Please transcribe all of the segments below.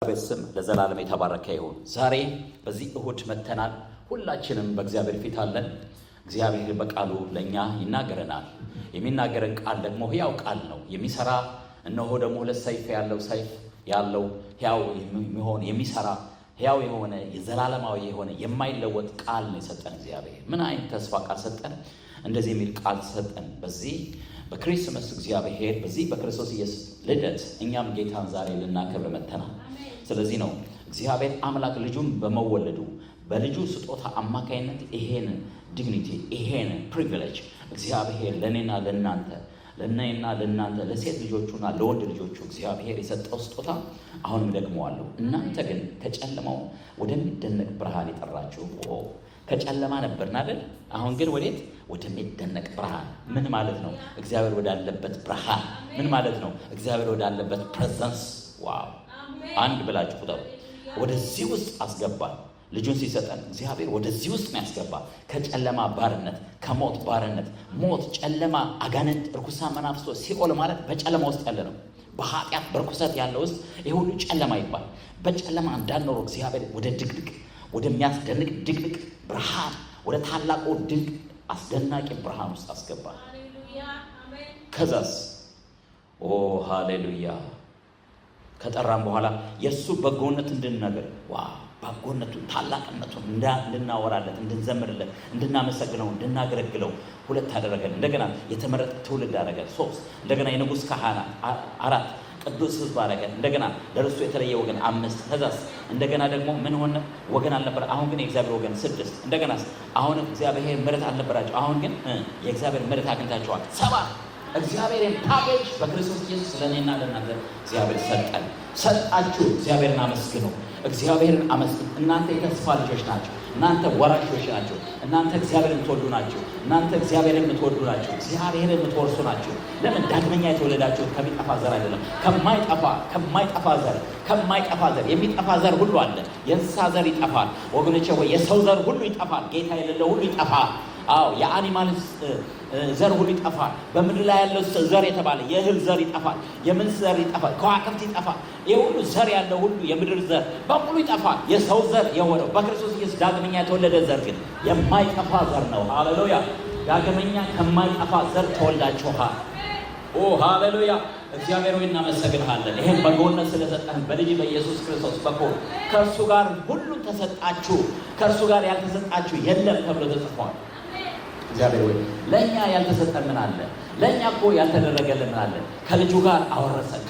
በስም ለዘላለም የተባረከ ይሁን። ዛሬ በዚህ እሁድ መተናል። ሁላችንም በእግዚአብሔር ፊት አለን። እግዚአብሔር በቃሉ ለኛ ይናገረናል። የሚናገረን ቃል ደግሞ ሕያው ቃል ነው፣ የሚሰራ እነሆ ደግሞ ሁለት ሰይፍ ያለው ሕያው የሚሆን የሚሰራ ሕያው የሆነ የዘላለማዊ የሆነ የማይለወጥ ቃል ነው የሰጠን እግዚአብሔር። ምን አይነት ተስፋ ቃል ሰጠን? እንደዚህ የሚል ቃል ሰጠን። በዚህ በክሪስማስ እግዚአብሔር በዚህ በክርስቶስ ኢየሱስ ልደት እኛም ጌታን ዛሬ ልናከብር መተናል። ስለዚህ ነው እግዚአብሔር አምላክ ልጁን በመወለዱ በልጁ ስጦታ አማካይነት ይሄን ዲግኒቲ ይሄን ፕሪቪሌጅ እግዚአብሔር ለኔና ለእናንተ ለሴት ልጆቹና ለወንድ ልጆቹ እግዚአብሔር የሰጠው ስጦታ አሁንም ደግመዋለሁ። እናንተ ግን ከጨለማው ወደሚደነቅ ብርሃን የጠራችሁ። ከጨለማ ነበርን አይደል? አሁን ግን ወዴት? ወደሚደነቅ ብርሃን። ምን ማለት ነው? እግዚአብሔር ወዳለበት ብርሃን። ምን ማለት ነው? እግዚአብሔር ወዳለበት ፕሬዘንስ። ዋው! አንድ ብላችሁ ቁጠሩ። ወደዚህ ውስጥ አስገባን። ልጁን ሲሰጠን እግዚአብሔር ወደዚህ ውስጥ ነው ያስገባ። ከጨለማ ባርነት፣ ከሞት ባርነት፣ ሞት፣ ጨለማ፣ አጋንንት፣ እርኩሳን መናፍስቶች፣ ሲኦል ማለት በጨለማ ውስጥ ያለ ነው። በኃጢአት በርኩሰት ያለ ውስጥ ይሄ ሁሉ ጨለማ ይባላል። በጨለማ እንዳንኖር እግዚአብሔር ወደ ድቅድቅ ወደሚያስደንቅ ድቅድቅ ብርሃን ወደ ታላቁ ድንቅ አስደናቂ ብርሃን ውስጥ አስገባል። ከዛስ ሃሌሉያ ከጠራን በኋላ የእሱ በጎነት እንድንነግር በጎነቱን ታላቅነቱን እንድናወራለት፣ እንድንዘምርለት፣ እንድናመሰግነው፣ እንድናገለግለው ሁለት አደረገን። እንደገና የተመረጠ ትውልድ አደረገን። 3 እንደገና የንጉሥ ካህናት 4 ቅዱስ ሕዝብ አደረገን። እንደገና ለእርሱ የተለየ ወገን 5 ከዛስ እንደገና ደግሞ ምን ሆነ? ወገን አልነበረ፣ አሁን ግን የእግዚአብሔር ወገን 6 እንደገና አሁን እግዚአብሔር ምሕረት አልነበራቸው፣ አሁን ግን የእግዚአብሔር ምሕረት አግኝታቸዋል 7 እግዚአብሔርን ፓኬጅ በክርስቶስ ኢየሱስ ለእኔና ለእናንተ እግዚአብሔር ሰጣችሁ። እግዚአብሔርን አመስግኑ። እግዚአብሔርን አመስግኑ። እናንተ የተስፋ ልጆች ናቸው። እናንተ ወራሾች ናቸው። እናንተ እግዚአብሔርን የምትወዱ ናቸው። እናንተ እግዚአብሔርን የምትወዱ ናቸው። እግዚአብሔርን የምትወርሱ ናቸው። ለምን? ዳግመኛ የተወለዳችሁት ከሚጠፋ ዘር አይደለም፣ ከማይጠፋ ዘር። የሚጠፋ ዘር ሁሉ አለ። የእንስሳ ዘር ይጠፋል ወገኖቼ፣ ወይ የሰው ዘር ሁሉ ይጠፋል። ጌታ የሌለው ሁሉ ይጠፋል። የአኒማል ዘር ሁሉ ይጠፋል። በምድር ላይ ያለው ዘር የተባለ የእህል ዘር ይጠፋል። የምን ዘር ይጠፋል? ከዋክብት ይጠፋል። ይህ ሁሉ ዘር ያለው ሁሉ የምድር ዘር በሙሉ ይጠፋል። የሰው ዘር የሆነው በክርስቶስ ኢየሱስ ዳግመኛ የተወለደ ዘር ግን የማይጠፋ ዘር ነው። ሃሌሉያ! ዳግመኛ ከማይጠፋ ዘር ተወልዳችኋል። ሃሌሉያ! እግዚአብሔር ሆይ እናመሰግንሃለን። ይሄን በጎነት ስለሰጠን በልጅ በኢየሱስ ክርስቶስ በኩል ከእርሱ ጋር ሁሉን ተሰጣችሁ፣ ከእርሱ ጋር ያልተሰጣችሁ የለም ተብሎ ተጽፏል። እግዚአብሔር ሆይ ለእኛ ያልተሰጠን ምን አለ? ለእኛ እኮ ያልተደረገልን ምን አለ? ከልጁ ጋር አወረሰን፣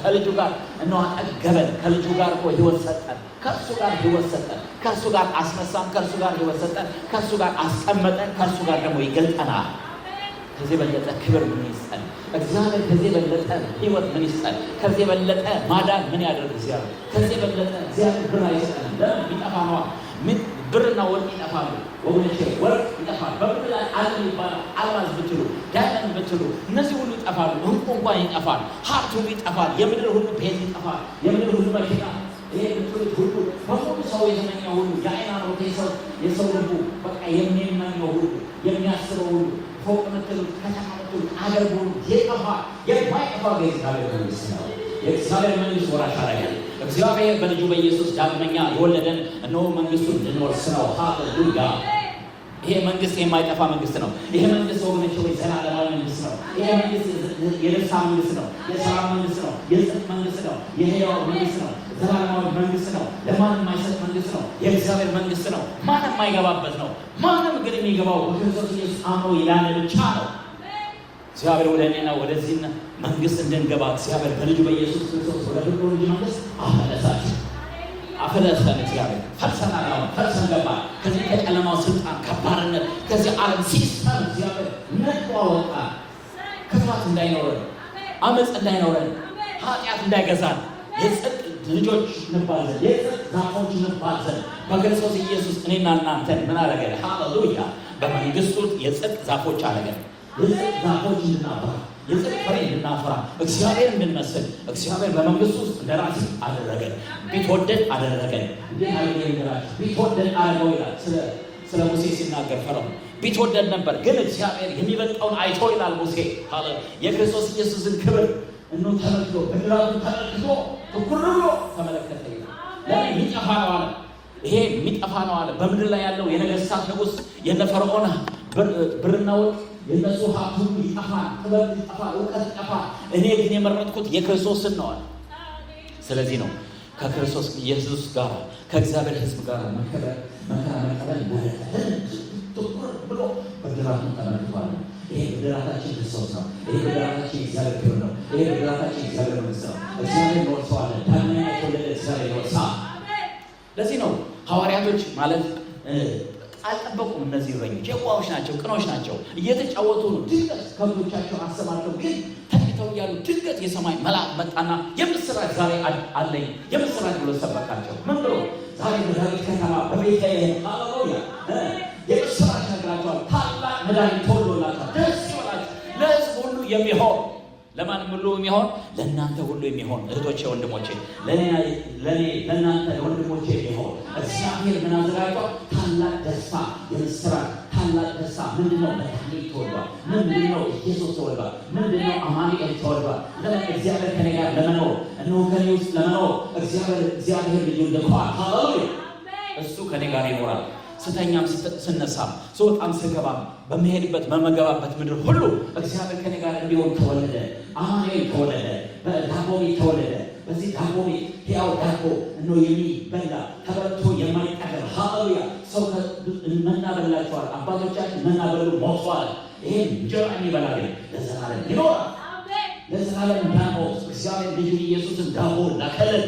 ከልጁ ጋር እነሆ አጠገበን፣ ከልጁ ጋር እኮ ሕይወት ሰጠን፣ ከእርሱ ጋር ሕይወት ሰጠን፣ ከእርሱ ጋር አስነሳን፣ ከእርሱ ጋር ሕይወት ሰጠን፣ ከእርሱ ጋር አስቀመጠን፣ ከእርሱ ጋር ደግሞ ይገልጠናል። ከዚህ የበለጠ ክብር ምን ይስጠን? እግዚአብሔር ከዚህ የበለጠ ሕይወት ምን ይስጠን? ከዚህ የበለጠ ማዳን ምን ያደርግ እግዚአብሔር? ከዚህ የበለጠ እግዚአብሔር ብር አይሰጠንም። ለምን? ቢጠፋ ነዋ። ምን ብርና ወርቅ ይጠፋሉ ወገኖቼ፣ ወርቅ ይጠፋል። በምድር ላይ ዓለም ይባላል። አልማዝ ብትሉ፣ ዳይመንድ ብትሉ እነዚህ ሁሉ ይጠፋሉ። ዕንቁ እንኳን ይጠፋል። ሀብት ሁሉ ይጠፋል። የምድር ሁሉ ቤት ይጠፋል። የምድር ሁሉ መኪና፣ ይሄ ብትሉት ሁሉ በሙሉ ሰው የተመኘው ሁሉ የአይናኖቴ ሰው የሰው ልቡ በቃ የሚመኘው ሁሉ የሚያስበው ሁሉ ፎቅ ምትሉት፣ ከተማ ምትሉት፣ አገር ሁሉ ይጠፋል። የማይጠፋ የእግዚአብሔር መንግስት ነው። የእግዚአብሔር መንግስት ወራሽ አደረገን። እግዚአብሔር በልጁ በኢየሱስ ዳግመኛ የወለደን እነሆ መንግስቱን እንድንወርስ ነው። ሃሌሉያ! ይሄ መንግስት የማይጠፋ መንግስት ነው። ይሄ መንግስት ወገኖቼ ወይ ዘላለማዊ መንግስት ነው። ይሄ መንግስት የደስታ መንግስት ነው። የሰላም መንግስት ነው። የጽድቅ መንግስት ነው። የሕያው መንግስት ነው። ዘላለማዊ መንግስት ነው። ለማንም የማይሰጥ መንግስት ነው። የእግዚአብሔር መንግስት ነው። ማንም የማይገባበት ነው። ማንም ግን የሚገባው በክርስቶስ ኢየሱስ አምኖ ይላል ብቻ ነው። እግዚአብሔር ወደ እኔና ወደዚህ መንግስት እንድንገባ እግዚአብሔር በልጁ በኢየሱስ ክርስቶስ ወደ ፍቅሩ ልጅ መንግስት አፈለሰን። እግዚአብሔር ፈርሰን ገባ። ከዚህ ከጨለማው ስልጣን ከባርነት፣ ከዚህ ዓለም ሲስተም እግዚአብሔር ነጥቆ አወጣ። ክፋት እንዳይኖረን፣ አመፅ እንዳይኖረን፣ ኃጢአት እንዳይገዛን የጽድቅ ልጆች እንባል ዘንድ የጽድቅ ዛፎች እንባል ዘንድ በክርስቶስ ኢየሱስ እኔና እናንተን ምን አደረገን? ሃሌሉያ! በመንግስቱ የጽድቅ ዛፎች አደረገን። የጽድቅ ዛፎች እንድናፈራ፣ የጽድቅ ፍሬ እንድናፈራ፣ እግዚአብሔር እንድንመስል እግዚአብሔር በመንግስቱ ውስጥ እንደራሴ አደረገን። ቢትወደድ አደረገን። እንዴት አድርጌ ልንገራችሁ? ቢትወደድ አደረገው ይላል ስለ ሙሴ ሲናገር ፈርዖን ቢትወደድ ነበር፣ ግን እግዚአብሔር የሚበልጠውን አይቶ ይላል ሙሴ የክርስቶስ ኢየሱስን ክብር ተመልክቶ በድራቱ ተመልክቶ ትኩር ብሎ ነው አለ። ይሄ የሚጠፋ ነው አለ። በምድር ላይ ያለው የነገስታት ንጉስ የነ ፈርዖን ብርና ወርቅ የነሱ ሀብት ሁሉ ይጠፋል፣ ጥበብ ይጠፋል፣ እውቀት ይጠፋል። እኔ ግን የመረጥኩት የክርስቶስን ነው አለ። ስለዚህ ነው ከክርስቶስ ኢየሱስ ጋር ከእግዚአብሔር ሕዝብ ጋር መከራ መቀበል ትኩር ብሎ በድራቱን ተመልክቷል። ይሄ በድራታችን ክርስቶስ ነው። ይሄ በድራታችን እግዚአብሔር ክብር ነው። ይሄ በድራታችን እግዚአብሔር መንግስት ነው። እግዚአብሔር ወርሰዋለን። ዳግመኛ የተወለደ እግዚአብሔር ይወርሳል። ለዚህ ነው ሐዋርያቶች ማለት አልጠበቁም። እነዚህ እረኞች የዋሆች ናቸው፣ ቅኖች ናቸው። እየተጫወቱ ነው። ድንገት ከብቶቻቸው አሰማርተው ግን ተኝተው እያሉ ድንገት የሰማይ መልአክ መጣና የምስራች ዛሬ አለኝ የምስራች ብሎ ሰበካቸው። ምን ብሎ? ዛሬ በዳዊት ከተማ በቤተልሔም ሃሌሉያ የምስራች ነግራቸዋል። ታላቅ መድኃኒት ተወልዶላችኋል፣ ደስ ይበላችሁ። ለሕዝብ ሁሉ የሚሆን ለማንም ሁሉ የሚሆን ለእናንተ ሁሉ የሚሆን እህቶቼ ወንድሞቼ፣ ለእናንተ ወንድሞቼ የሚሆን እግዚአብሔር ምን አዘጋጅቷል? ታላቅ ደስታ፣ የምስራች ታላቅ ደስታ። ምንድነው? መድኃኒት ተወልዷል። ምንድነው? ኢየሱስ ተወልዷል። ምንድነው? አማኑኤል ተወልዷል። ለምን? እግዚአብሔር ከኔ ጋር ለመኖር እነሆ ከኔ ውስጥ ለመኖር እግዚአብሔር ልጁን ልኮአል። ሃሌሉያ! እሱ ከኔ ጋር ይኖራል። ስተኛም ስነሳም ስወጣም ስገባም በመሄድበት በመገባበት ምድር ሁሉ እግዚአብሔር ከኔ ጋር እንዲሆን ተወለደ። አማኑኤል ተወለደ። በዳቦ ቤት ተወለደ። በዚህ ዳቦ ቤት ሕያው ዳቦ እነሆ የሚበላ ተበልቶ የማይጠገብ ሃሌሉያ! ሰው መና በላቸዋል። አባቶቻችን መና በሉ ሞተዋል። ይሄን እንጀራ የሚበላ ግን ለዘላለም ይኖራል። ለዘላለም እንዳንሞት እግዚአብሔር ልጁ ኢየሱስን ዳቦ ላከልን።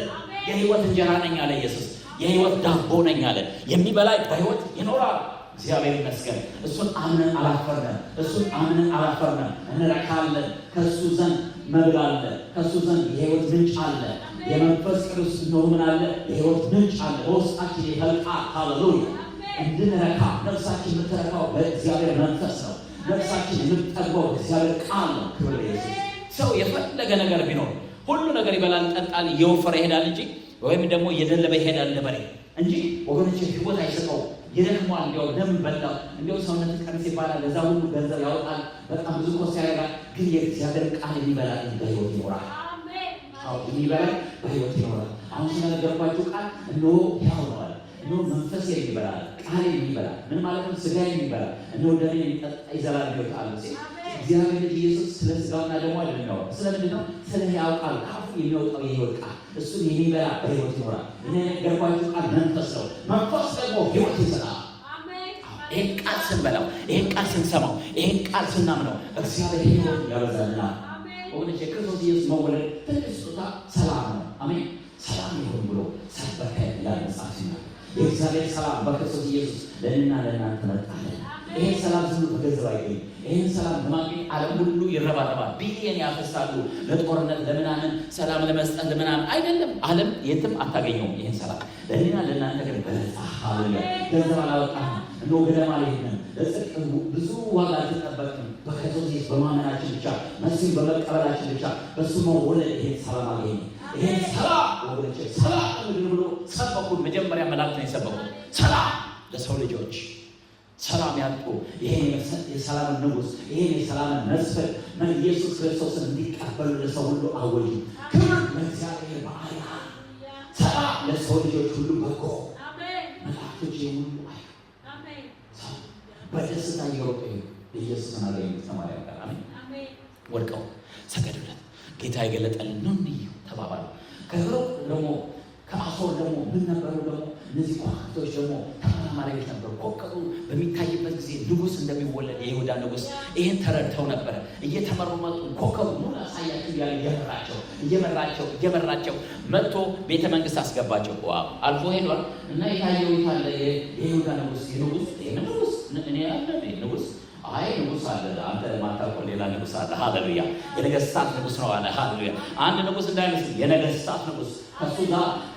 የሕይወት እንጀራ ነኝ አለ ኢየሱስ። የሕይወት ዳቦ ነኝ አለ። የሚበላኝ በሕይወት ይኖራል። እግዚአብሔር ይመስገን። እሱን አምነን አላፈርንም። እሱን አምነን አላፈርንም። እንረካለን። ከእሱ ዘንድ መብል አለ። ከእሱ ዘንድ የሕይወት ምንጭ አለ። የመንፈስ ቅዱስ ነው ምን አለ? የሕይወት ምንጭ አለ። በውስጣችን ይፈልቃል። ሃሌሉያ! እንድንረካ ነፍሳችን የምትረካው በእግዚአብሔር መንፈስ ነው። ነፍሳችን የምትጠግበው በእግዚአብሔር ቃል ነው። ክብር ለኢየሱስ። ሰው የፈለገ ነገር ቢኖር ሁሉ ነገር ይበላል፣ ጠጣል፣ እየወፈረ ይሄዳል እንጂ ወይም ደግሞ እየደለበ ይሄዳል ለበሬ እንጂ ወገኖች ሕይወት አይሰጠው። ይደክሟል። እንዲያው ለምን በላው እንዲያው ሰውነት ቀንስ ይባላል። ለዛ ሁሉ ገንዘብ ያወጣል። በጣም ብዙ ኮስት ያደርጋል። ግን የእግዚአብሔር ቃል የሚበላ በሕይወት ይኖራል። አዎ የሚበላ በሕይወት ይኖራል። አሁን ስለነገርኳችሁ ቃል እነሆ ሕያው ነው አለ። እነሆ መንፈስ የሚበላ ቃል የሚበላ ምን ማለት ነው? ስጋ የሚበላ እነሆ ደሜ የሚጠጣ የዘላለም ሕይወት አለ። እግዚአብሔር ልጅ ኢየሱስ ስለ ስጋውና ደግሞ አይደለም። ስለምንድን ነው? ስለ ሕያው ቃል ካፉ የሚወጣው የሕይወት ቃል እሱን የሚበላ በሕይወት ይኖራል። እኔ ነገርኳችሁ ቃል መንፈስ ነው። መንፈስ ደግሞ ሕይወት ይሰጣል። ይህን ቃል ስንበላው፣ ይህን ቃል ስንሰማው፣ ይህን ቃል ስናምነው እግዚአብሔር ሕይወት ያበዛልናል። ወገኖች የክርስቶስ ኢየሱስ መወለድ ትልቅ ስጦታ ሰላም ነው። አሜን። ሰላም ይሁን ብሎ ሰበከ ይላል መጽሐፍ ሲናገር። የእግዚአብሔር ሰላም በክርስቶስ ኢየሱስ ለእኔና ለእናንተ መጣለን። ይህን ሰላም ዝም ብሎ በገንዘብ አይገኝም። ይህን ሰላም ለማግኘት ዓለም ሁሉ ይረባረባል። ቢሊየን ያፈሳሉ ለጦርነት ለምናምን ሰላም ለመስጠት ለምናምን አይደለም። ዓለም የትም አታገኘውም ይህን ሰላም። ለእኔና ለእናንተ ግን በነፃ ሃሌሉያ! ገንዘብ አላወጣንም። እነሆ ገደማ አልሄድንም። ለጽድቅ ብዙ ዋጋ አልተጠበቅንም። በክርስቶስ ኢየሱስ በማመናችን ብቻ መሲሁን በመቀበላችን ብቻ በሱ መወለድ ይህን ሰላም አገኘን። ይህን ሰላም ወገኖች ሰላም ምድር ብሎ ሰበኩን። መጀመሪያ መላእክት ነው የሰበኩት። ሰላም ለሰው ልጆች ሰላም ያጡ ይሄን የሰላም ንጉሥ ይሄን የሰላም መስፈን ኢየሱስ ክርስቶስን እንዲቀበሉ ለሰው ሁሉ አወጁ። ክብር ለእግዚአብሔር በአርያም ሰላም ለሰው ልጆች ሁሉ በጎ መላእክቶች ሁሉ በደስታ እየሮጡ ኢየሱስን አገኙት። ከማርያም ጋር አሜን። ወድቀው ሰገዱለት። ጌታ የገለጠልን ነው እንዩ ተባባሉ። ከሩቅ ደግሞ ከአሶር ደግሞ ምን ነበሩ? ደግሞ እነዚህ ኮከቦች ደግሞ ተመራማሪዎች ነበሩ። ኮከቡ በሚታይበት ጊዜ ንጉሥ እንደሚወለድ የይሁዳ ንጉሥ ይህን ተረድተው ነበረ። እየተመሩ መጡ። ኮከቡ ሙሉ አሳያችሁ እያለ እየመራቸው መጥቶ ቤተ መንግስት አስገባቸው። አልፎ ሄዷል እና የታየው ካለ የይሁዳ ንጉሥ ንጉሥ እኔ ያለ ንጉሥ አይ ንጉሥ አለ አንተ ማታውቀው ሌላ ንጉሥ አለ። ሃሌሉያ! የነገስታት ንጉሥ ነው አለ። ሃሌሉያ! አንድ ንጉሥ እንዳይመስል የነገስታት ንጉሥ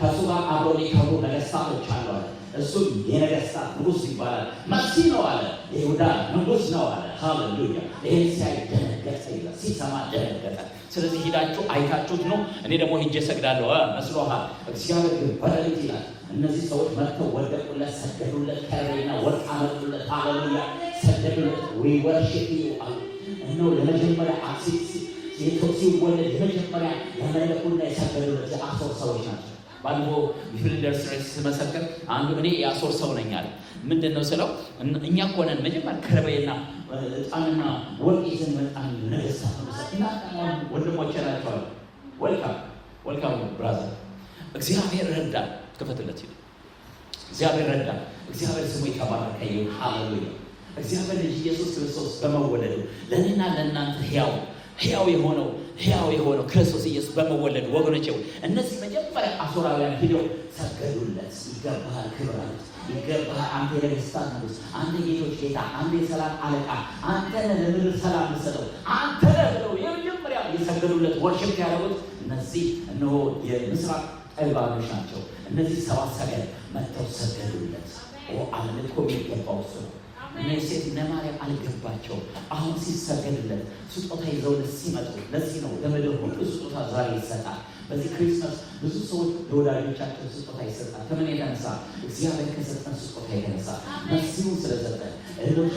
ከሱ ጋር አብሮ ሊከቡ ነገስታቶች አሉ አለ። እሱ የነገስታት ንጉሥ ይባላል። መሲህ ነው አለ። የይሁዳ ንጉሥ ነው አለ። ሃሌሉያ! ይሄን ሲያይ ደነገጠ ይላል። ሲሰማ ደነገጠ። ስለዚህ ሂዳችሁ አይታችሁት ነው። እኔ ደግሞ ሂጄ ሰግዳለሁ መስሎሃል። እግዚአብሔር ግን በሌሊት ይላል እነዚህ ሰዎች መጥተው ወደቁለት፣ ሰገዱለት፣ ከረቤና ወርቅ አመጡለት። ሃሌሉያ! ሰገዱለት። we worship you አሉ። እነሆ ለመጀመሪያ ሲወለድ የመጀመሪያ ያመለኩና የሰገዱለት የአሶር ሰዎች ናቸው። ባለፈው ፊልደርስ ስመሰክር አንዱ እኔ የአሶር ሰው ነኝ አለ። ምንድነው ስለው እኛ እኮ ነን መጀመሪያ ከረቤና ዕጣንና ወርቅ ይዘን መጣን ነገሥታት እና ወንድሞቼ ናቸው አለ። ወልካም ብራዘር። እግዚአብሔር ረዳ ከፈተለት ይላል። እግዚአብሔር ረዳ። እግዚአብሔር ስሙ የተባረከ ይሁን። ሃሌሉያ። እግዚአብሔር ልጅ ኢየሱስ ክርስቶስ በመወለዱ ለእኔና ለእናንተ ሕያው የሆነው ክርስቶስ ኢየሱስ በመወለዱ ወገኖቼ እነዚህ መጀመሪያ አሦራውያን ሄደው ሰገዱለት። ይገባሃል ክብር አሉት። ይገባሃል አንተ የነገሥታት ንጉሥ፣ አንተ የጌቶች ጌታ፣ አንተ የሰላም አለቃ፣ አንተ ነህ ለምድር ሰላም የምትሰጠው አንተ ነህ ብለው የመጀመሪያ የሰገዱለት ወርሽፕ ያደረጉት እነዚህ እነሆ የምስራቅ ጠቢባኖች ናቸው። እነዚህ ሰባት ሰገል መጥተው ሰገዱለት። አምልኮ የሚገባው እሱ ነው። እነዚህ ሴት እነ ማርያም አልገባቸው። አሁን ሲሰገድለት ስጦታ ይዘውለት ሲመጡ ለዚህ ነው ለምድር ሁሉ ስጦታ ዛሬ ይሰጣል። በዚህ ክሪስማስ ብዙ ሰዎች ለወዳጆቻቸው ስጦታ ይሰጣል። ከምን የተነሳ? እግዚአብሔር ከሰጠን ስጦታ የተነሳ መሲሁን ስለሰጠን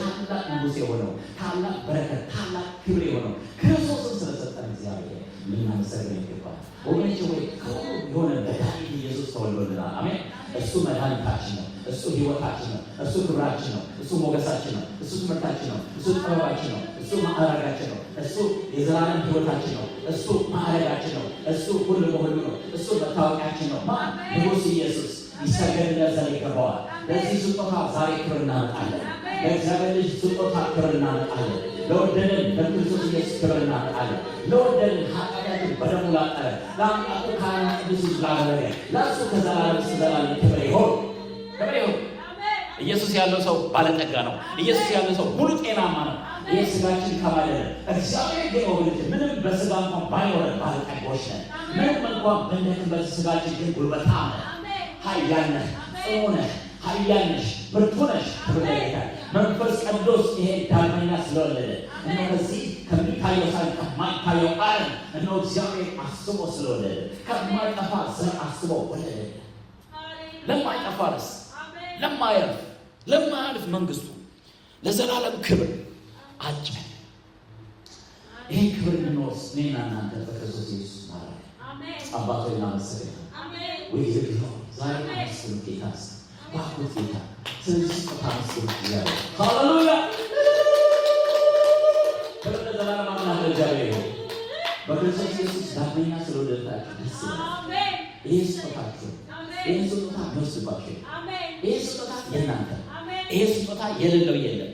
ታላቅ ንጉሥ የሆነው ታላቅ በረከት ታላቅ ክብር የሆነው ክርስቶስን ስለሰጠን እግዚአብሔር ልናመሰግን ይገባል። ወገኖቼ ወይ ከሁሉ የሆነ መድኃኒት ኢየሱስ ተወልዶልናል። አሜን። እሱ መድኃኒታችን ነው። እሱ ሕይወታችን ነው። እሱ ክብራችን ነው። እሱ ሞገሳችን ነው። እሱ ትምህርታችን ነው። እሱ ጥበባችን ነው። እሱ ማዕረጋችን ነው። እሱ የዘላለም ሕይወታችን ነው። እሱ ማዕረጋችን ነው። እሱ ሁሉ በሁሉ ነው። እሱ መታወቂያችን ነው። ማን? ንጉሥ ኢየሱስ ይሰገድለት ዘንድ ይገባዋል። ለዚህ ስጦታ ዛሬ ክብር እናመጣለን። ለእግዚአብሔር ልጅ ስጦታ ክብር እናመጣለን። ለወደደን ለክርስቶስ ኢየሱስ ክብር እናመጣለን። ለወደደን ኃጢአታችን በደሙ ላጠረ ለአምላኩ ካህን ቅዱስ ስላደረገ ለእሱ ከዘላለም እስከ ዘላለም ክብር ይሁን። ኢየሱስ ያለው ሰው ባለጠጋ ነው። ኢየሱስ ያለው ሰው ሙሉ ጤናማ ነው። ይህ ስጋችን ከማደረ እግዚአብሔር ግን ወገኖች ምንም በስጋ እንኳን ባይኖረን ባለጠጎች ነን። ምንም እንኳን ብንደክምበት ስጋችን ግን ጉልበታም ነን። ኃያል ነህ፣ ጽኑ ነህ፣ ኃያል ነሽ፣ ብርቱ ነሽ ተብለናል። መንፈስ ቅዱስ ይሄ ዳግመኛ ስለወለደ እነዚህ ከሚታየው ሳይሆን ከማይታየው ዓለም እነሆ እግዚአብሔር አስቦ ስለወለደ ከማይጠፋ ዘር አስቦ ወለደ። ለማይጠፋ ርስ ለማያልፍ መንግስቱ ለዘላለም ክብር አጭ ይሄ ክብር እንድንወርስ እኔና እናንተ በክርስቶስ ኢየሱስ ማለት አባቶ እናመሰግናለን። ወይ ዘግይተው ዛሬ አመስግኑ ጌታ ባርኩት ጌታ። ስለዚህ ስጦታ አመስግኑ ይላል። ሃሌሉያ ክብር ለዘላለም አምላክ ለእግዚአብሔር ይሁን። በክርስቶስ ኢየሱስ ዳግመኛ ስለወለዳችሁ ደስ ይላል። ይሄ ስጦታችሁ ይሄ ስጦታ ነፍስባችሁ ይሄ ስጦታ የእናንተ ይሄ ስጦታ የሌለው የለም።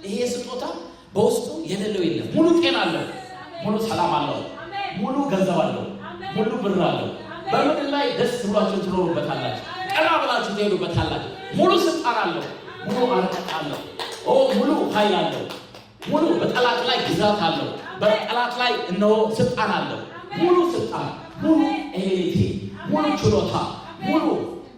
ይሄ ስጦታ በውስጡ የሌለው የለም። ሙሉ ጤና አለው፣ ሙሉ ሰላም አለው፣ ሙሉ ገንዘብ አለው፣ ሙሉ ብር አለው። በምድር ላይ ደስ ብሏችሁ ትኖሩበታላችሁ፣ ቀና ብላችሁ ትሄዱበታላችሁ። ሙሉ ስልጣን አለው፣ ሙሉ አለቃ አለው፣ ሙሉ ኃይል አለው፣ ሙሉ በጠላት ላይ ግዛት አለው፣ በጠላት ላይ እነሆ ስልጣን አለው። ሙሉ ስልጣን፣ ሙሉ ኤቢሊቲ፣ ሙሉ ችሎታ፣ ሙሉ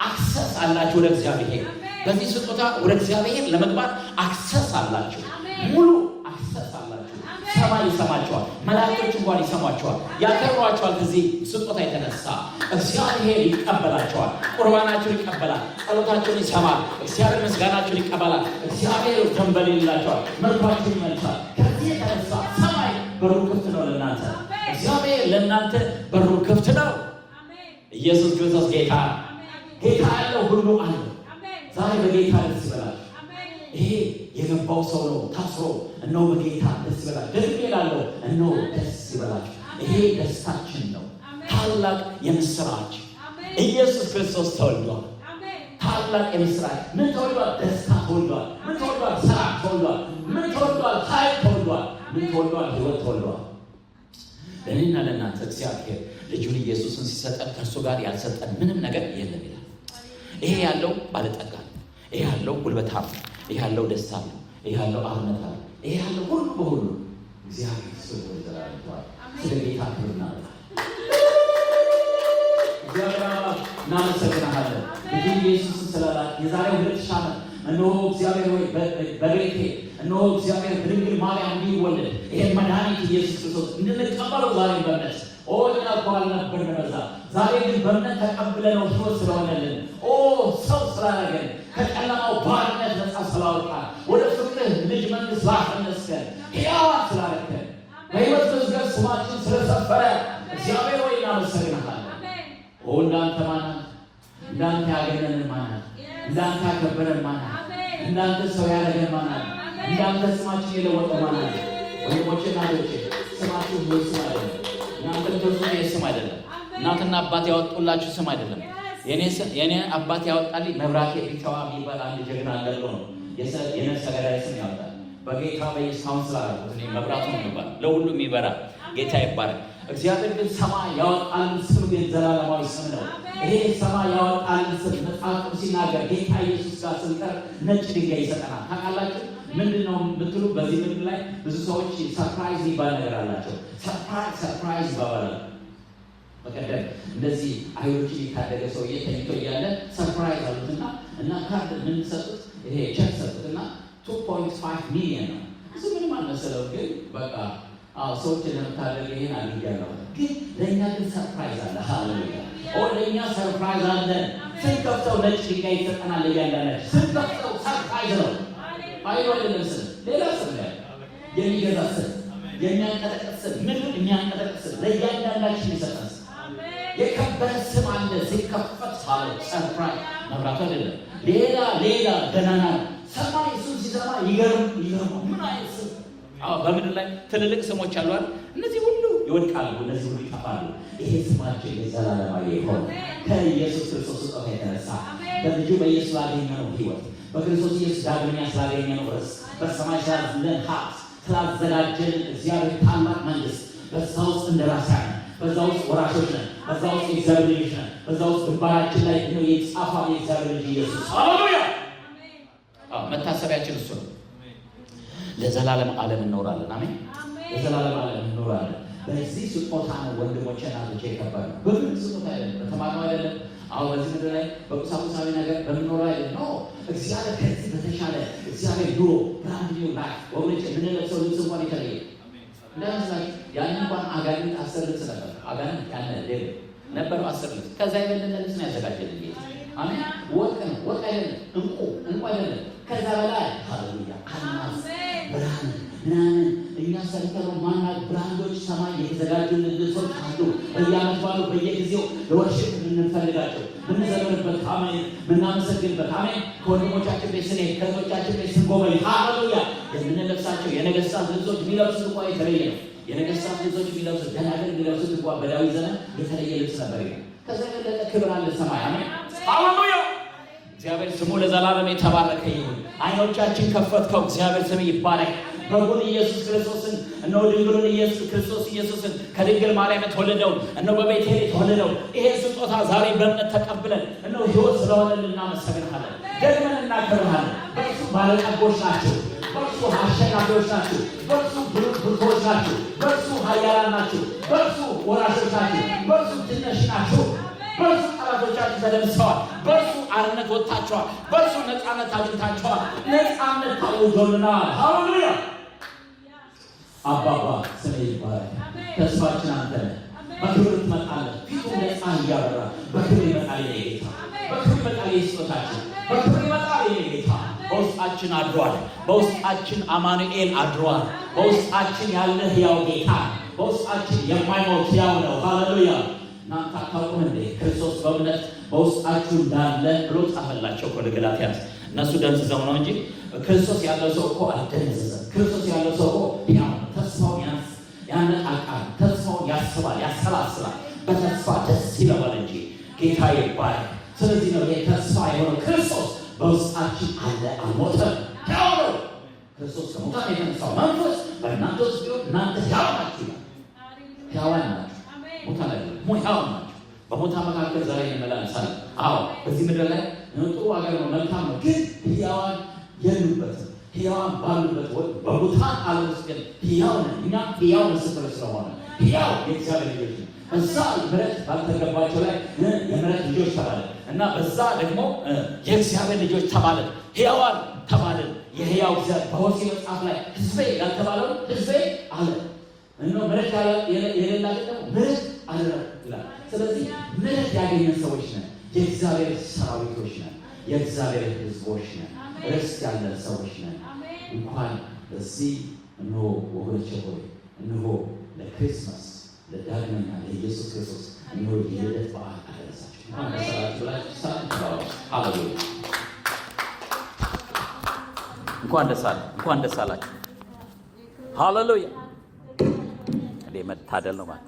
አክሰስ አላችሁ ወደ እግዚአብሔር። በዚህ ስጦታ ወደ እግዚአብሔር ለመግባት አክሰስ አላችሁ፣ ሙሉ አክሰስ አላችሁ። ሰማይ ይሰማችኋል፣ መላእክቶች እንኳን ይሰማችኋል፣ ያከብሯችኋል። ከዚህ ስጦታ የተነሳ እግዚአብሔር ይቀበላችኋል፣ ቁርባናችሁን ይቀበላል፣ ጸሎታችሁን ይሰማል፣ እግዚአብሔር ምስጋናችሁን ይቀበላል። እግዚአብሔር ደንበል ይላችኋል፣ መርቷችሁን ይመልሳል። ከዚህ የተነሳ ሰማይ በሩ ክፍት ነው ለእናንተ። እግዚአብሔር ለእናንተ በሩ ክፍት ነው። ኢየሱስ ክርስቶስ ጌታ ያለው ሁሉ አለው። ዛሬ በጌታ ደስ ይበላል። ይሄ የገባው ሰው ነው ታስሮ እነሆ በጌታ ደስ ይበላል። ደግሞ ይላለው እነሆ ደስ ይበላችሁ። ይሄ ደስታችን ነው። ታላቅ የምስራች ኢየሱስ ክርስቶስ ተወልዷል። ታላቅ የምስራች ምን ተወልዷል? ደስታ ተወልዷል። ምን ተወልዷል? ሰላም ተወልዷል። ምን ተወልዷል? ኃይል ተወልዷል። ምን ተወልዷል? ሕይወት ተወልዷል። ለእኔና ለእናንተ እግዚአብሔር ልጁን ኢየሱስን ሲሰጠን ከእርሱ ጋር ያልሰጠን ምንም ነገር የለም ይላል። ይሄ ያለው ባለጠጋ ነው። ይሄ ያለው ጉልበታም ነው። ይሄ ያለው ደስታ ነው። ይሄ ያለው አብነት ነው። ይሄ ያለው ሁሉ በሁሉ እግዚአብሔር ስለ ዘላለማዊ ስለ ጌታ ክብርና እግዚአብሔር እናመሰግናለን። ልጁ ኢየሱስን ስለላክ የዛሬ 2000 ዓመት እነሆ እግዚአብሔር ሆይ በቤቴ እነሆ እግዚአብሔር በድንግል ማርያም እንዲወለድ ይሄን መድኃኒት ኢየሱስ ክርስቶስ እንድንቀበለው ዛሬ በእምነት እኛ እኮ አልነበርን በዛ። ዛሬ ግን በእምነት ተቀብለነው ሕይወት ስለሆነልን ሰው ስላደረገን ከጨለማው ባርነት ነፃ ስላወጣን ወደ ፍቅርህ ልጅ መንግሥት ስላፈለስከን ሕያዋን ስላደረግከን በሕይወት መዝገብ ስማችን ስለሰፈረ እግዚአብሔር ሆይ እናመሰግናለን። እንዳንተ ማናት? እንዳንተ ያገኘን ማናት? እንዳንተ ያከበረን ማናት? እንዳንተ ሰው ያደረገን ማናት? እንዳንተ ስማችን የለወጠ ማናት? ወንድሞቼና እህቶቼ ስማችሁ ሁሉ ስም አይደለም። እናንተ ተወሱ ስም አይደለም። እናትና አባት ያወጡላችሁ ስም አይደለም። የኔ አባት ያወጣልኝ መብራቴ ቢተዋ የሚባል አንድ ጀግና አለው ነው። የነፍሰ ገዳይ ስም ያወጣል። በጌታ በኢየሱስ ካውንስል አደረኩት። እኔ መብራቱ ነው የሚባል ለሁሉም የሚበራ ጌታ ይባላል። እግዚአብሔር ግን ሰማይ ያወጣልን ስም ግን ዘላለማዊ ስም ነው። ይሄ ሰማይ ያወጣልን ስም መጽሐፍ ሲናገር ጌታ ኢየሱስ ጋር ስንቀር ነጭ ድንጋይ ይሰጠናል። ታውቃላችሁ ምንድን ነው የምትሉ? በዚህ ምድር ላይ ብዙ ሰዎች ሰርፕራይዝ ይባል ነገር አላቸው። ሰርፕራይዝ ይባባላል። በቀደም እንደዚህ አይሁዶችን የታደገ ሰውዬ ተኝቶ እያለ ሰርፕራይዝ አሉትና እና ካርድ ምን ሰጡት? ይሄ ቼክ ሰጡትና 2.5 ሚሊዮን ነው። እሱ ምንም አልመሰለው፣ ግን በቃ ሰዎች ለምታደርግ ይሄን አድርጊያለሁ። ግን ለእኛ ግን ሰርፕራይዝ አለ። ሃሌሉያ! ለእኛ ሰርፕራይዝ አለ። ስንከፍተው ነጭ ድንጋይ ይሰጠናል። እያንዳንዳችን ስንከፍተው ሰርፕራይዝ ነው። ኃይሉ አይደለም ስም፣ ሌላ ስም ላይ የሚገዛ ስም፣ የሚያንቀጠቅጥ ስም፣ ምድር የሚያንቀጠቅጥ ስም ለእያንዳንዳችን ይሰጠን የከበረ ስም አለ። ሲከፈት ሳለው ሰርፕራይዝ መብራቱ አይደለም ሌላ ገናና ሰማይ እሱን ሲሰማ ይገርም። ምን አይነት ስም! በምድር ላይ ትልልቅ ስሞች አሉ አይደል? እነዚህ ሁሉ ይወድቃሉ፣ እነዚህ ሁሉ ይጠፋሉ። ይሄ ስማችን የዘላለማዊ ይሆን ከኢየሱስ ክርስቶስ ስጦታ የተነሳ በልጁ በኢየሱስ ላገኘነው ሕይወት በክርስቶስ ኢየሱስ ዳግመኛ ስላገኘነው ርስት በሰማይ ስላለን ሀብት ስላዘጋጀልን እግዚአብሔር ታላቅ መንግስት በዛ ውስጥ እንደራሳን በዛ ውስጥ ወራሾች ነን። በዛ ውስጥ የእግዚአብሔር ልጅ ነን። በዛ ውስጥ ግንባራችን ላይ ነው የጻፈ የእግዚአብሔር ልጅ ኢየሱስ። ሃሌሉያ! መታሰቢያችን እሱ ነው። ለዘላለም ዓለም እንኖራለን። አሜን። ለዘላለም ዓለም እንኖራለን። በዚህ ስጦታ ነው ወንድሞቼ እና እህቶቼ የከበረ በምን ስጦታ አይደለም፣ በተማርነው አይደለም። በዚህ ምድር ላይ በቁሳቁሳዊ ነገር በምንኖረው አይደለም። ኖ እግዚአብሔር ከዚህ በተሻለ እግዚአብሔር ኑሮ ብራንድ ኒው ላይፍ ወገኖቼ የምንለብሰው ልብስ እንኳን የተለየ እንደምሳሌ ያን እንኳን አጋንንት 10 ልብስ ነበር። አጋንንት ያነ ሌላ ነበረው 10 ልብስ። ከዛ የበለጠ ልብስ ነው ያዘጋጀልን ጌታ። አሜን። ወርቅ ነው፣ ወርቅ አይደለም፣ እንቁ አይደለም። ከዛ በላይ ሃሌሉያ አልማዝ ብርሃን ምናምን እኛ ሰርተነው ማናት ብራንዶች ሰማይ የተዘጋጁልን ልብሶች አሉ። በየዓመት ባሉ በየጊዜው ለወርሽፕ የምንፈልጋቸው የምንዘምርበት፣ አሜን፣ የምናመሰግንበት፣ አሜን። ከወንድሞቻችን ቤት ስንሄድ ከእህቶቻችን ቤት ስንጎበኝ ሃሌሉያ የምንለብሳቸው የነገሥታት ልብሶች የሚለብሱት እንኳ የተለየ ነው። የነገሥታት ልብሶች የሚለብሱት ደናግል የሚለብሱት እንኳ በዳዊት ዘመን የተለየ ልብስ ነበር። ከዛ የበለጠ ክብር አለ ሰማይ። አሜን ሃሌሉያ። እግዚአብሔር ስሙ ለዘላለም የተባረከ ይሁን። አይኖቻችን ከፈትከው፣ እግዚአብሔር ስም ይባረክ። በጉን ኢየሱስ ክርስቶስን እነሆ ድንግሉን ኢየሱስ ክርስቶስ ኢየሱስን ከድንግል ማርያም የተወለደውን እነሆ በቤቴል የተወለደው ይሄ ስጦታ ዛሬ በእምነት ተቀብለን እነሆ ሕይወት ስለሆነልን እናመሰግንሃለን፣ ደግመን እናከብርሃለን። በእርሱ ባለጠጎች ናችሁ፣ በእርሱ አሸናፊዎች ናችሁ፣ በእርሱ ብርቶች ናችሁ፣ በእርሱ ኃያላን ናችሁ፣ በእርሱ ወራሾች ናችሁ፣ በእርሱ ትነሽ ናችሁ። በእርሱ ጠላቶቻችሁ ተደምስሰዋል። በእርሱ አርነት ወጥታችኋል። በእርሱ ነፃነት አግኝታችኋል። ነፃነት ታውጆልናል። ሃሌሉያ! አባባ ስሜ ይባላል። ተስፋችን አንተ ነህ። በክብር ትመጣለህ። ፊቱ ነፃ እያበራ በክብር ይመጣል የኔ ጌታ። በክብር ይመጣል የስጦታችን፣ በክብር ይመጣል የኔ ጌታ። በውስጣችን አድሯል። በውስጣችን አማኑኤል አድሯል። በውስጣችን ያለ ሕያው ጌታ፣ በውስጣችን የማይሞት ሕያው ነው። ሃሌሉያ! እናንተ አታውቁም እንዴ ክርስቶስ በእምነት በውስጣችሁ እንዳለ ብሎ ጻፈላቸው እኮ ለገላትያስ። እነሱ ደንዝዘው ነው እንጂ ክርስቶስ ያለው ሰው እኮ አልደነዘዘም። ክርስቶስ ያለው ሰው እኮ ያው ተስፋውን ያነቃቃል፣ ተስፋውን ያስባል፣ ያሰላስላል፣ በተስፋ ደስ ይለዋል እንጂ ጌታ ይባላል። ስለዚህ ነው የተስፋ የሆነው ክርስቶስ በውስጣችን አለ፣ አልሞተም፣ ያው ነው። ክርስቶስ ከሙታን የተነሳው መንፈስ በእናንተ ውስጥ ቢሆን እናንተ ያው ናችሁ፣ ያዋን ናችሁ፣ ሙታን አይደለም፣ ሙታን ናችሁ። በሙታን መካከል ዛሬ እንመላለሳለን። በዚህ ምድር ላይ ጥሩ ሀገር ነው፣ መልካም ነው፣ ግን ሕያዋን የሉበትም። ሕያዋን ባሉበት በሙታን ዓለም ውስጥ ግን ሕያው ነን። እኛ ሕያው ምስክር ስለሆነ ሕያው የእግዚአብሔር ልጆች ነው። በዛ ምሕረት ባልተገባቸው ላይ የምሕረት ልጆች ተባለን እና በዛ ደግሞ የእግዚአብሔር ልጆች ተባለን፣ ሕያዋን ተባለን። የሕያው እግዚአብሔር በሆሴዕ መጽሐፍ ላይ ሕዝቤ ያልተባለውን ሕዝቤ አለ እና ምሕረት የሌላቸው ደግሞ ምሕረት አለ ይላል። ስለዚህ ምሕረት ያገኘን ሰዎች ነን፣ የእግዚአብሔር ሰራዊቶች ነን፣ የእግዚአብሔር ሕዝቦች ነን፣ ርስት ያለን ሰዎች ነን። እንኳን በዚህ እነሆ ወገኖቼ ሆይ እነሆ ለክሪስማስ ለዳግመኛ ለኢየሱስ ክርስቶስ የልደት በዓል አደረሳችሁ። ሃሌሉያ! እንኳን ደስ አላችሁ። ሃሌሉያ! እንዴ መታደል ነው ማለት